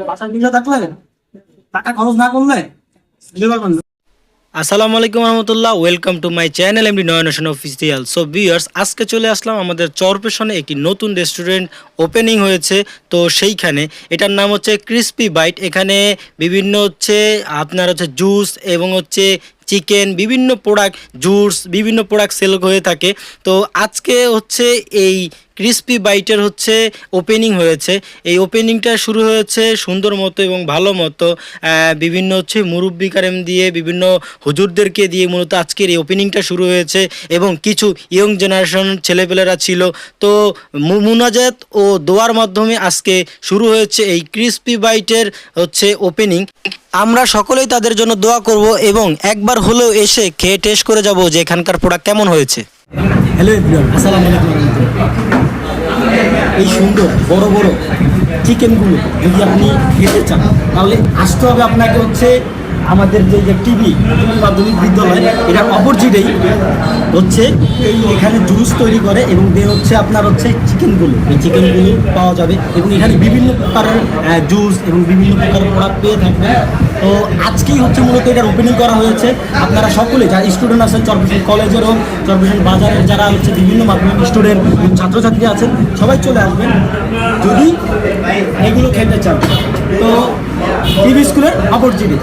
বাসার কিনা থাকলে টাকা খরচ না করলে নিতে পারবেন না। আসসালামু আলাইকুম রহমতুল্লাহ, welcome to my channel MD Nayan official. So viewers, আজকে চলে আসলাম আমাদের চরপেশনে একটি নতুন রেস্টুরেন্ট ওপেনিং হয়েছে। তো সেইখানে এটার নাম হচ্ছে ক্রিস্পি বাইট। এখানে বিভিন্ন হচ্ছে আপনার হচ্ছে জুস এবং হচ্ছে চিকেন, বিভিন্ন প্রোডাক্ট, জুস, বিভিন্ন প্রোডাক্ট সেল হয়ে থাকে। তো আজকে হচ্ছে এই ক্রিস্পি বাইটের হচ্ছে ওপেনিং হয়েছে। এই ওপেনিংটা শুরু হয়েছে সুন্দর মতো এবং ভালো মতো, বিভিন্ন হচ্ছে মুরব্বি কারেম দিয়ে, বিভিন্ন হুজুরদেরকে দিয়ে মূলত আজকের এই ওপেনিংটা শুরু হয়েছে এবং কিছু ইয়ং জেনারেশন ছেলেপেলেরা ছিল। তো মুনাজাত ও দোয়ার মাধ্যমে আজকে শুরু হয়েছে এই ক্রিস্পি বাইটের হচ্ছে ওপেনিং। আমরা সকলেই তাদের জন্য দোয়া করব এবং একবার হলেও এসে খেয়ে টেস্ট করে যাব যে এখানকার প্রোডাক্ট কেমন হয়েছে। হ্যালো এভরিওয়ান, আসসালামু আলাইকুম রহমতুল্লাহ। এই সুন্দর বড় বড় চিকেনগুলো যদি আপনি খেতে চান তাহলে আসতে হবে আপনাকে হচ্ছে আমাদের যে টিভি মাধ্যমিক বিদ্যালয়, এটা অপরজিটেই হচ্ছে এই এখানে জুস তৈরি করে এবং দেন হচ্ছে আপনার হচ্ছে চিকেনগুলো, এই চিকেনগুলো পাওয়া যাবে এবং এখানে বিভিন্ন প্রকারের জুস এবং বিভিন্ন প্রকারের প্রোডাক্ট পেয়ে থাকবেন। তো আজকেই হচ্ছে মূলত এটার ওপেনিং করা হয়েছে। আপনারা সকলে যারা স্টুডেন্ট আছেন, চরপেশন কলেজের হোক, চরপেশন বাজারের যারা হচ্ছে বিভিন্ন মাধ্যমিক স্টুডেন্ট ছাত্রছাত্রী আছেন, সবাই চলে আসবেন যদি এগুলো খেতে চান। তো টিভি স্কুলের অপরজিটে।